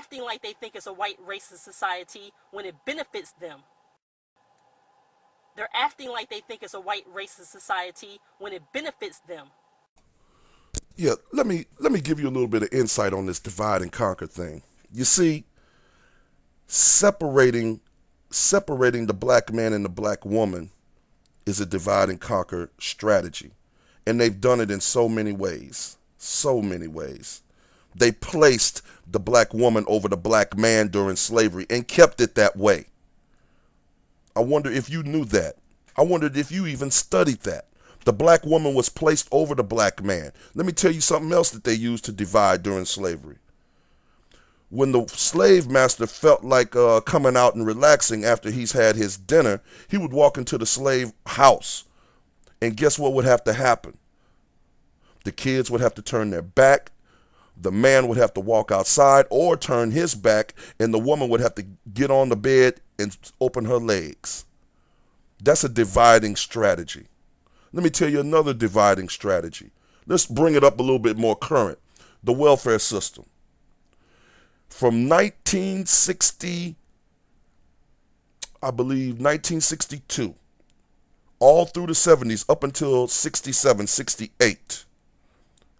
acting like they think it's a white racist society when it benefits them. They're acting like they think it's a white racist society when it benefits them. Yeah, let me give you a little bit of insight on this divide and conquer thing. You see, separating the black man and the black woman is a divide and conquer strategy. And they've done it in so many ways. So many ways. They placed the black woman over the black man during slavery and kept it that way. I wonder if you knew that. I wondered if you even studied that. The black woman was placed over the black man. Let me tell you something else that they used to divide during slavery. When the slave master felt like coming out and relaxing after he's had his dinner, he would walk into the slave house. And guess what would have to happen? The kids would have to turn their back. The man would have to walk outside or turn his back, and the woman would have to get on the bed and open her legs. That's a dividing strategy. Let me tell you another dividing strategy. Let's bring it up a little bit more current. The welfare system. From 1960, I believe 1962, all through the 70s up until 67, 68.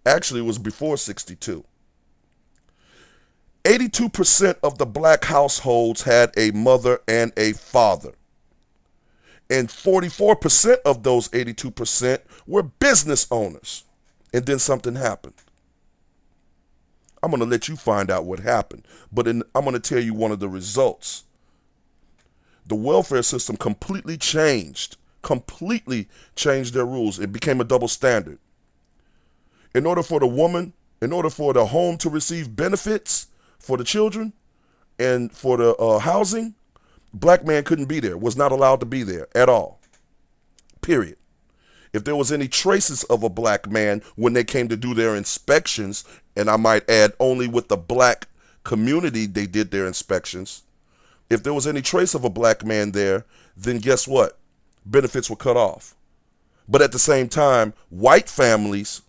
Actually, it was before 62. 82% of the black households had a mother and a father. And 44% of those 82% were business owners. And then something happened. I'm going to let you find out what happened. But I'm going to tell you one of the results. The welfare system completely changed their rules. It became a double standard. In order for the home to receive benefits for the children and for the housing, black man couldn't be there, was not allowed to be there at all. Period. If there was any traces of a black man when they came to do their inspections, and I might add only with the black community they did their inspections, if there was any trace of a black man there, then guess what? Benefits were cut off. But at the same time, white families,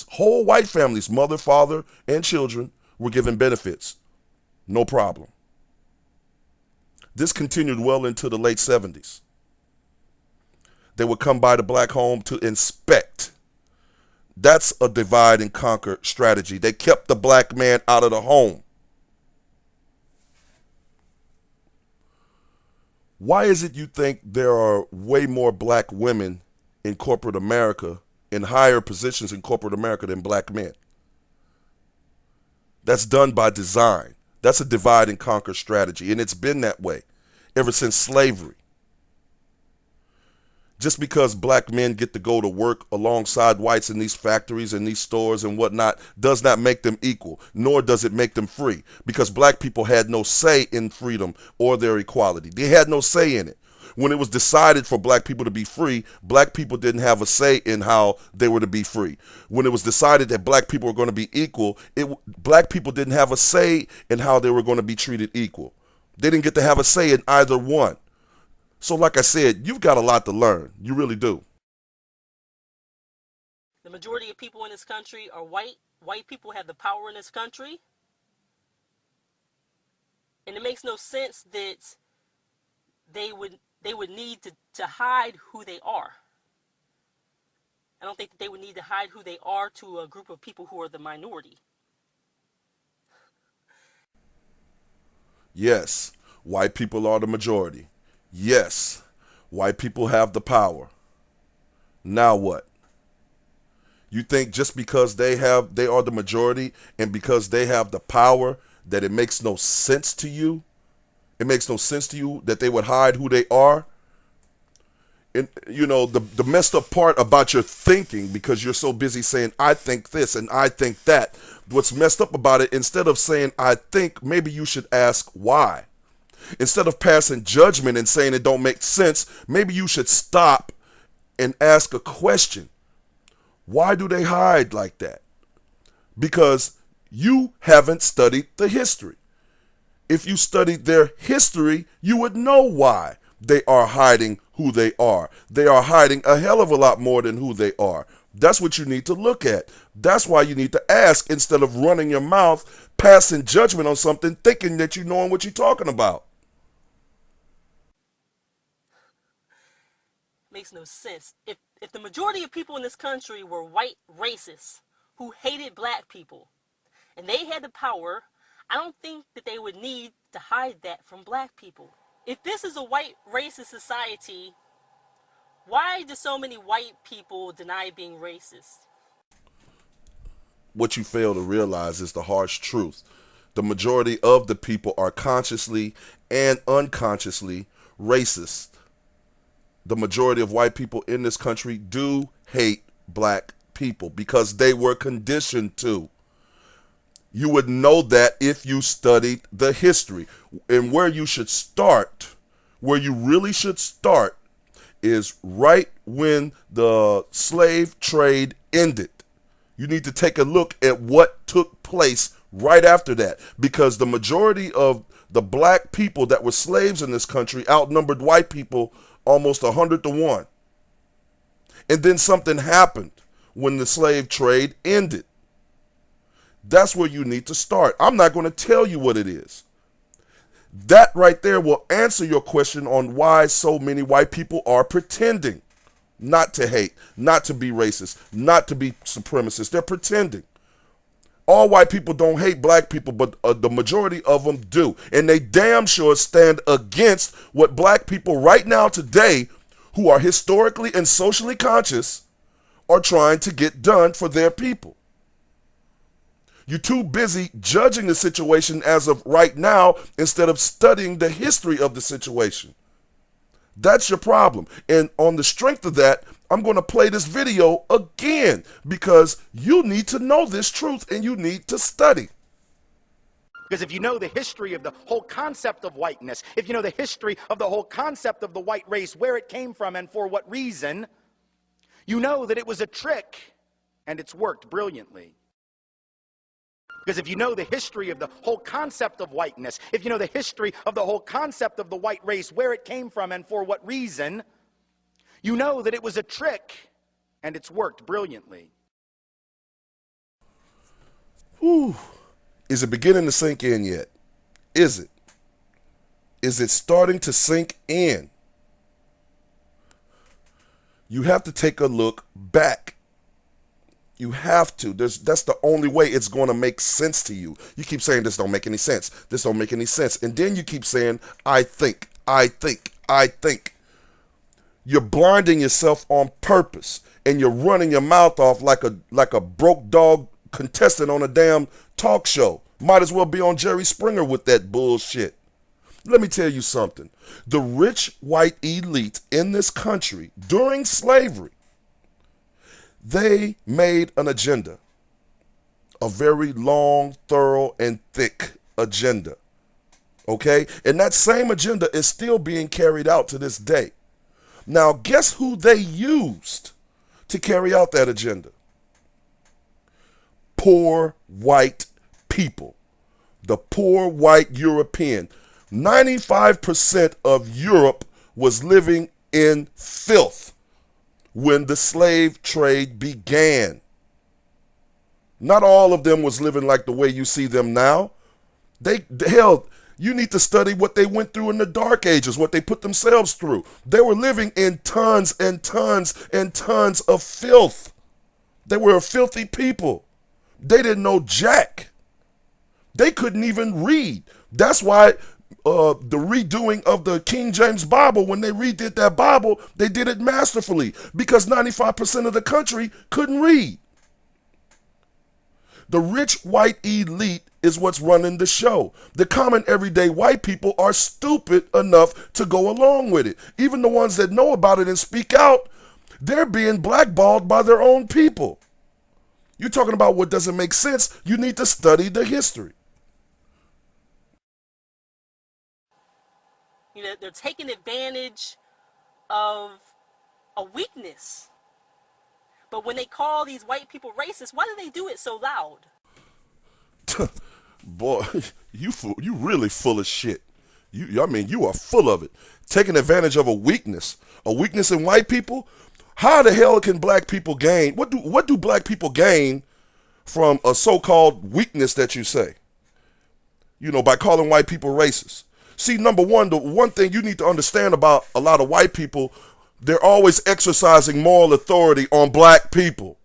whole white families, mother, father, and children were given benefits. No problem. This continued well into the late 70s. They would come by the black home to inspect. That's a divide and conquer strategy. They kept the black man out of the home. Why is it you think there are way more black women in corporate America, in higher positions in corporate America than black men? That's done by design. That's a divide and conquer strategy, and it's been that way ever since slavery. Just because black men get to go to work alongside whites in these factories and these stores and whatnot does not make them equal, nor does it make them free, because black people had no say in freedom or their equality. They had no say in it. When it was decided for black people to be free, black people didn't have a say in how they were to be free. When it was decided that black people were going to be equal, black people didn't have a say in how they were going to be treated equal. They didn't get to have a say in either one. So like I said, you've got a lot to learn. You really do. The majority of people in this country are white. White people have the power in this country. And it makes no sense that they would need to hide who they are. I don't think that they would need to hide who they are to a group of people who are the minority. Yes, white people are the majority. Yes, white people have the power. Now what? You think just because they are the majority and because they have the power that it makes no sense to you? It makes no sense to you that they would hide who they are? And you know, the messed up part about your thinking, because you're so busy saying, I think this and I think that. What's messed up about it, instead of saying, I think, maybe you should ask why. Instead of passing judgment and saying it don't make sense, maybe you should stop and ask a question. Why do they hide like that? Because you haven't studied the history. If you studied their history, you would know why they are hiding who they are. They are hiding a hell of a lot more than who they are. That's what you need to look at. That's why you need to ask instead of running your mouth, passing judgment on something, thinking that you know what you're talking about. Makes no sense. If the majority of people in this country were white racists who hated black people and they had the power, I don't think that they would need to hide that from black people. If this is a white racist society, why do so many white people deny being racist? What you fail to realize is the harsh truth. The majority of the people are consciously and unconsciously racist. The majority of white people in this country do hate black people because they were conditioned to. You would know that if you studied the history. And where you should start, where you really should start, is right when the slave trade ended. You need to take a look at what took place right after that, because the majority of the black people that were slaves in this country outnumbered white people almost 100 to 1. And then something happened when the slave trade ended. That's where you need to start. I'm not going to tell you what it is. That right there will answer your question on why so many white people are pretending not to hate, not to be racist, not to be supremacist. They're pretending. All white people don't hate black people, but the majority of them do. And they damn sure stand against what black people right now today, who are historically and socially conscious, are trying to get done for their people. You're too busy judging the situation as of right now instead of studying the history of the situation. That's your problem. And on the strength of that, I'm going to play this video again because you need to know this truth and you need to study. Because if you know the history of the whole concept of whiteness, if you know the history of the whole concept of the white race, where it came from and for what reason, you know that it was a trick and it's worked brilliantly. Because if you know the history of the whole concept of whiteness, if you know the history of the whole concept of the white race, where it came from and for what reason, you know that it was a trick and it's worked brilliantly. Whew. Is it beginning to sink in yet? Is it? Is it starting to sink in? You have to take a look back. You have to. That's the only way it's going to make sense to you. You keep saying this don't make any sense. This don't make any sense. And then you keep saying, I think. You're blinding yourself on purpose. And you're running your mouth off like a broke dog contestant on a damn talk show. Might as well be on Jerry Springer with that bullshit. Let me tell you something. The rich white elite in this country during slavery, they made an agenda, a very long, thorough, and thick agenda, okay? And that same agenda is still being carried out to this day. Now, guess who they used to carry out that agenda? Poor white people, the poor white European. 95% of Europe was living in filth when the slave trade began. Not all of them was living like the way you see them now. Hell, you need to study what they went through in the dark ages, what they put themselves through. They were living in tons and tons and tons of filth. They were a filthy people. They didn't know jack. They couldn't even read. That's why the redoing of the King James Bible, when they redid that Bible, they did it masterfully because 95% of the country couldn't read. The rich white elite is what's running the show. The common everyday white people are stupid enough to go along with it. Even the ones that know about it and speak out, they're being blackballed by their own people. You're talking about what doesn't make sense. You need to study the history. You know, they're taking advantage of a weakness. But when they call these white people racist, why do they do it so loud? Boy, you really full of shit. You are full of it. Taking advantage of a weakness in white people. How the hell can black people gain? What do black people gain from a so-called weakness that you say? You know, by calling white people racist. See, number one, the one thing you need to understand about a lot of white people, they're always exercising moral authority on black people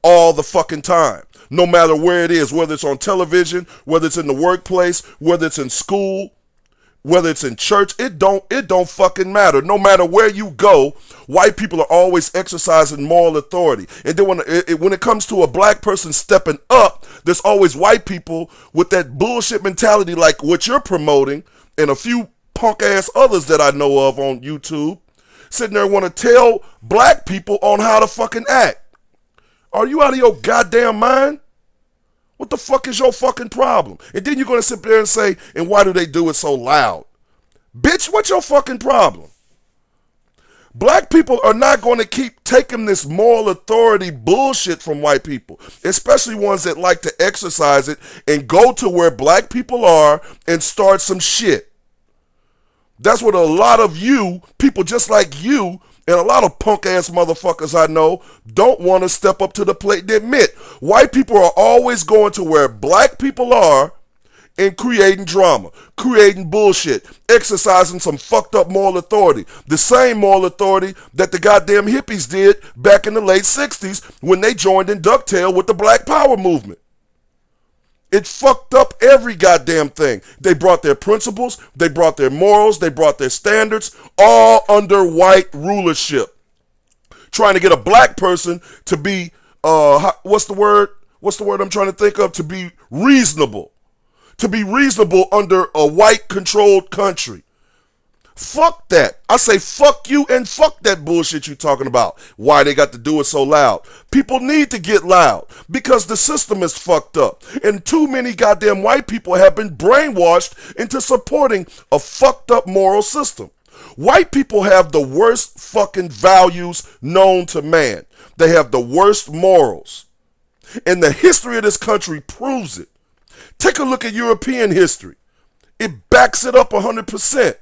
all the fucking time. No matter where it is, whether it's on television, whether it's in the workplace, whether it's in school, whether it's in church, it don't fucking matter. No matter where you go, white people are always exercising moral authority. And then when it comes to a black person stepping up, there's always white people with that bullshit mentality like what you're promoting, and a few punk ass others that I know of on YouTube, sitting there want to tell black people on how to fucking act. Are you out of your goddamn mind? What the fuck is your fucking problem? And then you're going to sit there and say, and why do they do it so loud? Bitch, what's your fucking problem? Black people are not going to keep taking this moral authority bullshit from white people, especially ones that like to exercise it and go to where black people are and start some shit. That's what a lot of you, people just like you, and a lot of punk ass motherfuckers I know don't want to step up to the plate to admit. White people are always going to where black people are and creating drama, creating bullshit, exercising some fucked up moral authority. The same moral authority that the goddamn hippies did back in the late 60s when they joined in ducktail with the Black Power movement. It fucked up every goddamn thing. They brought their principles, they brought their morals, they brought their standards, all under white rulership. Trying to get a black person to be, what's the word I'm trying to think of? To be reasonable. To be reasonable under a white controlled country. Fuck that. I say fuck you and fuck that bullshit you talking about. Why they got to do it so loud? People need to get loud because the system is fucked up. And too many goddamn white people have been brainwashed into supporting a fucked up moral system. White people have the worst fucking values known to man. They have the worst morals. And the history of this country proves it. Take a look at European history. It backs it up 100%.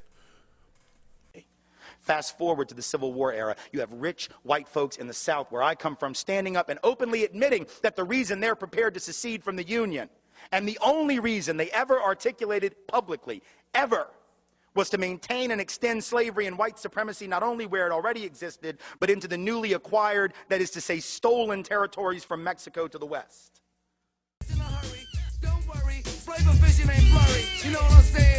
Fast forward to the Civil War era, you have rich white folks in the South, where I come from, standing up and openly admitting that the reason they're prepared to secede from the Union, and the only reason they ever articulated publicly, ever, was to maintain and extend slavery and white supremacy not only where it already existed, but into the newly acquired, that is to say, stolen territories from Mexico to the West. In a hurry, don't worry, flavor vision ain't blurry, you know what I'm saying?